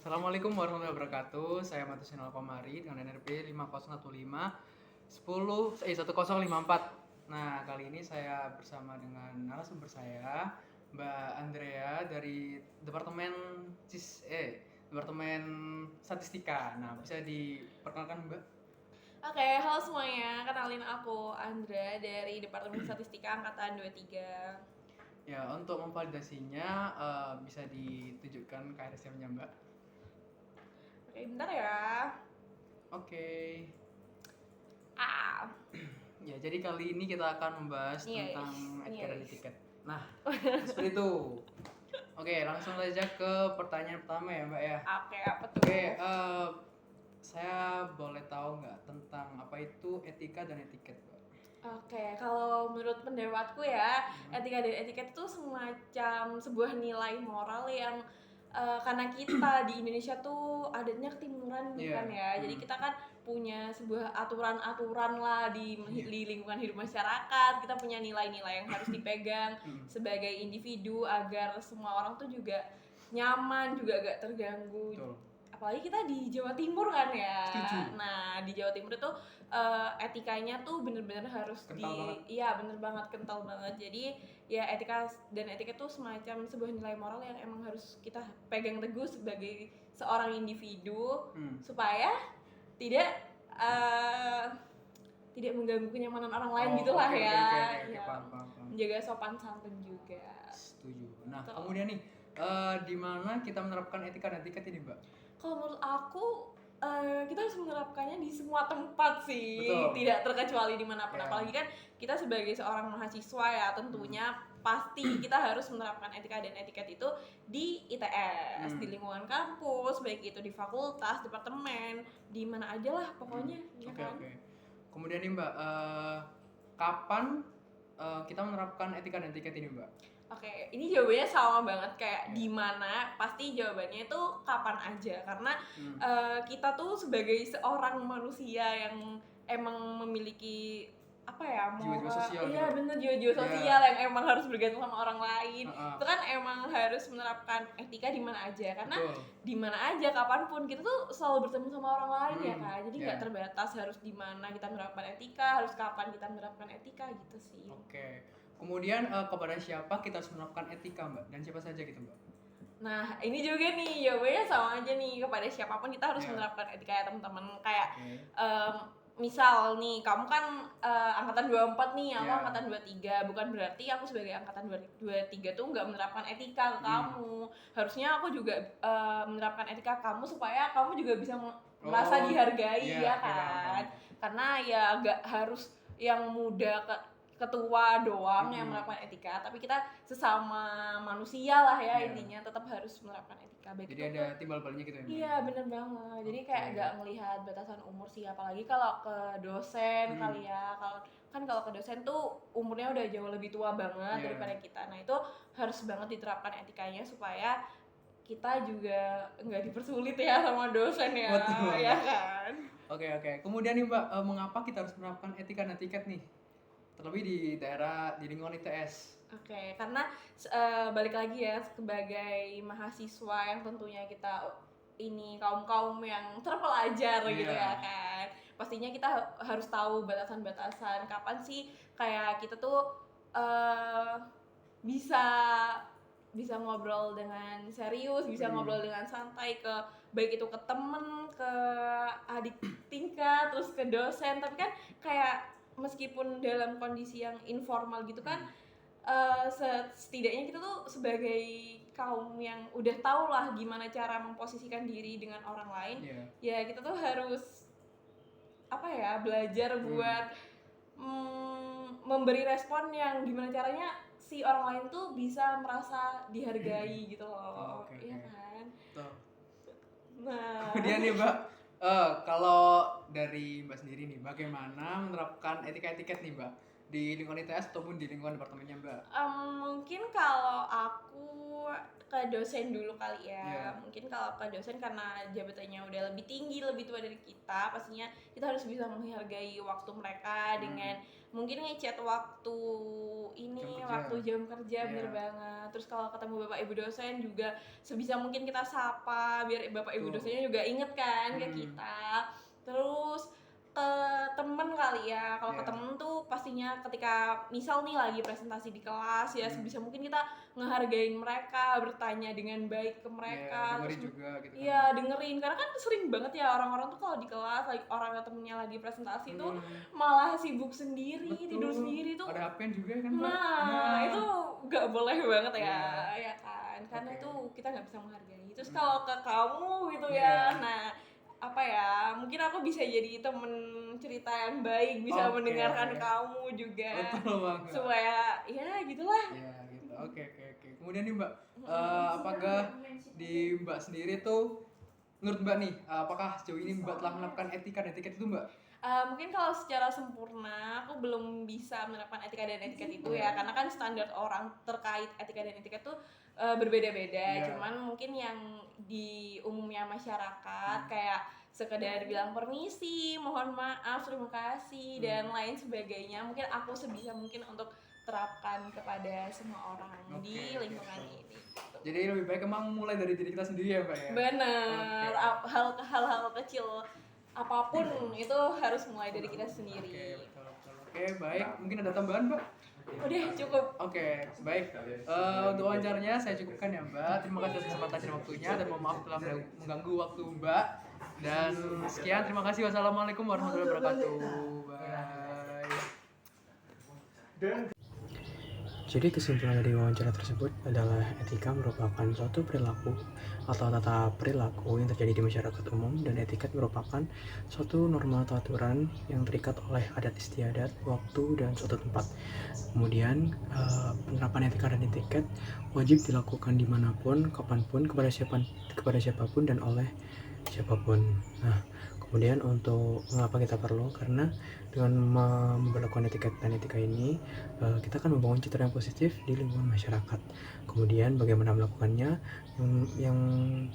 Assalamualaikum warahmatullahi wabarakatuh. Saya Matusinal Komari dengan NRP 1054. Nah, kali ini saya bersama dengan narasumber saya, Mbak Andrea dari Departemen Statistika. Nah, bisa diperkenalkan, Mbak? Oke, halo semuanya. Kenalin aku Andra dari Departemen Statistika Angkatan 23. Ya, untuk memvalidasinya bisa ditunjukkan KRSM-nya, Mbak. Oke, bentar ya. Oke. Ah, Ya, jadi kali ini kita akan membahas tentang etika dan yes. etiket. Nah, seperti itu. Oke, langsung saja ke pertanyaan pertama ya, Mbak ya. Oke, apa tuh? Oke, saya boleh tahu nggak tentang apa itu etika dan etiket, Mbak? Oke, kalau menurut pendapatku ya, etika dan etiket itu semacam sebuah nilai moral yang karena kita di Indonesia tuh adatnya ketimuran Iya. kan ya, jadi kita kan punya sebuah aturan-aturan lah di lingkungan hidup masyarakat. Kita punya nilai-nilai yang harus dipegang sebagai individu agar semua orang tuh juga nyaman, juga gak terganggu. Betul. Apalagi kita di Jawa Timur kan ya. Setuju. Nah, di Jawa Timur itu etikanya tuh bener-bener harus Kental banget. iya bener banget, kental banget. Jadi ya etika dan etika tuh semacam sebuah nilai moral yang emang harus kita pegang teguh sebagai seorang individu supaya tidak tidak mengganggu kenyamanan orang lain gitulah oke, ya. oke, Ya, paham. menjaga sopan santun juga. Setuju. Nah, Betul. kemudian nih, di mana kita menerapkan etika dan etiket ini, Mbak? Kalau menurut aku kita harus menerapkannya di semua tempat sih. Betul. Tidak terkecuali dimanapun. Ya. Apalagi kan kita sebagai seorang mahasiswa ya tentunya pasti kita harus menerapkan etika dan etiket itu di ITS, di lingkungan kampus, baik itu di fakultas, departemen, di mana aja lah pokoknya. Ya kan? Oke. Kemudian nih, Mbak, kapan kita menerapkan etika dan etiket ini, Mbak? Oke, ini jawabannya sama banget kayak di mana, pasti jawabannya itu kapan aja karena kita tuh sebagai seorang manusia yang emang memiliki apa ya, Jiwa-jiwa sosial iya gitu. bener, jiwa-jiwa sosial yang emang harus bergantung sama orang lain. Itu kan emang harus menerapkan etika di mana aja karena di mana aja kapanpun kita tuh selalu bertemu sama orang lain ya kan, jadi nggak terbatas harus di mana kita menerapkan etika, harus kapan kita menerapkan etika gitu sih. Oke. Kemudian kepada siapa kita harus menerapkan etika, Mbak? Dan siapa saja gitu, Mbak? Nah, ini juga nih jawabannya sama aja nih, kepada siapapun kita harus menerapkan etika ya teman-teman. Kayak misal nih, kamu kan angkatan 24 nih, aku angkatan 23. Bukan berarti aku sebagai angkatan 23 tuh nggak menerapkan etika ke kamu. Harusnya aku juga menerapkan etika kamu supaya kamu juga bisa merasa dihargai ya kan. Karena ya nggak harus yang muda ketua doang yang menerapkan etika, tapi kita sesama manusia lah ya intinya tetap harus menerapkan etika. Baik, jadi ada timbal baliknya gitu ya? Iya bener banget. Jadi kayak nggak ngelihat batasan umur sih, apalagi kalau ke dosen kali ya. Kalau ke dosen tuh umurnya udah jauh lebih tua banget daripada kita. Nah itu harus banget diterapkan etikanya supaya kita juga nggak dipersulit ya sama dosen ya. Betul. Ya kan? Oke. Kemudian nih, Mbak, mengapa kita harus menerapkan etika dan etiket nih? Terlebih di lingkungan ITS. Oke, karena balik lagi ya sebagai mahasiswa yang tentunya kita ini kaum yang terpelajar gitu ya kan. Pastinya kita harus tahu batasan-batasan kapan sih kayak kita tuh bisa ngobrol dengan serius, bisa ngobrol dengan santai ke baik itu ke temen, ke adik tingkat, terus ke dosen. Tapi kan kayak meskipun dalam kondisi yang informal gitu kan setidaknya kita tuh sebagai kaum yang udah tau lah gimana cara memposisikan diri dengan orang lain. Ya kita tuh harus belajar buat memberi respon yang gimana caranya si orang lain tuh bisa merasa dihargai gitu loh. Iya kan? Nah, kemudian nih, Mbak, kalau dari Mbak sendiri nih, bagaimana menerapkan etika-etiket nih, Mbak, di lingkungan ITS ataupun di lingkungan departemennya Mbak? Mungkin kalau aku ke dosen dulu kali ya. Iya. Mungkin kalau ke dosen karena jabatannya udah lebih tinggi, lebih tua dari kita, pastinya kita harus bisa menghargai waktu mereka dengan mungkin ngechat waktu ini, Jam kerja. waktu jam kerja, Iya. bener banget. Terus kalau ketemu bapak ibu dosen juga sebisa mungkin kita sapa biar bapak ibu Betul. dosennya juga inget kan ke kita. Terus ke temen kali ya, kalau ke Iya. temen tuh pastinya ketika misal nih lagi presentasi di kelas ya sebisa mungkin kita ngehargain mereka, bertanya dengan baik ke mereka, dengerin terus juga gitu kan. iya dengerin, karena kan sering banget ya orang-orang tuh kalau di kelas lagi orang temennya lagi presentasi tuh malah sibuk sendiri, Betul. tidur sendiri tuh. Ada HP juga kan Mbak? Nah, itu gak boleh banget ya, Iya. ya kan, karena Oke. itu kita nggak bisa menghargai. Terus kalau ke kamu gitu Iya. ya, nah apa ya, mungkin aku bisa jadi temen cerita yang baik, bisa Oke. mendengarkan kamu juga, Betul banget. supaya ya gitulah. Ya gitu. Oke. Kemudian nih Mbak, apakah di Mbak sendiri tuh menurut Mbak nih, apakah sejauh ini Mbak telah menerapkan etika dan etiket itu Mbak? Mungkin kalau secara sempurna aku belum bisa menerapkan etika dan etiket itu ya, karena kan standar orang terkait etika dan etiket tuh berbeda-beda. Iya. Cuman mungkin yang di umumnya masyarakat kayak sekedar bilang permisi, mohon maaf, terima kasih dan lain sebagainya. Mungkin aku sebisa mungkin untuk terapkan kepada semua orang di Oke. lingkungan ini. Jadi lebih baik emang mulai dari diri kita sendiri ya Mbak ya? Bener, Oke. hal-hal kecil apapun itu harus mulai dari kita Oke, sendiri. betul. Oke, baik. Mungkin ada tambahan Mbak? Udah cukup. Oke, baik. Untuk wawancaranya saya cukupkan ya Mbak. Terima kasih atas kesempatan dan waktunya dan mohon maaf telah mengganggu waktu Mbak. Dan sekian, terima kasih. Wassalamualaikum warahmatullahi wabarakatuh. Bye. Jadi kesimpulan dari wawancara tersebut adalah etika merupakan suatu perilaku atau tata perilaku yang terjadi di masyarakat umum, dan etiket merupakan suatu norma atau aturan yang terikat oleh adat istiadat, waktu, dan suatu tempat. Kemudian penerapan etika dan etiket wajib dilakukan dimanapun, kapanpun, kepada siapapun dan oleh siapapun. Nah, kemudian untuk mengapa kita perlu, karena dengan memperlakukan etiket dan etika ini kita akan membangun citra yang positif di lingkungan masyarakat. Kemudian bagaimana melakukannya? Yang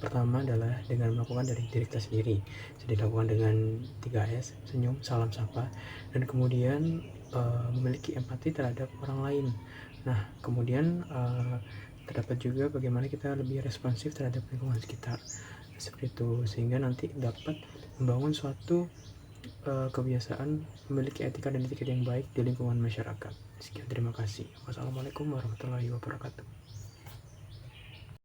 pertama adalah dengan melakukan dari diri kita sendiri. Bisa dilakukan dengan 3S, senyum, salam, sapa, dan kemudian memiliki empati terhadap orang lain. Nah, kemudian terdapat juga bagaimana kita lebih responsif terhadap lingkungan sekitar. Seperti itu, sehingga nanti dapat membangun suatu kebiasaan memiliki etika dan etiket yang baik di lingkungan masyarakat. Sekian, terima kasih. Wassalamualaikum warahmatullahi wabarakatuh.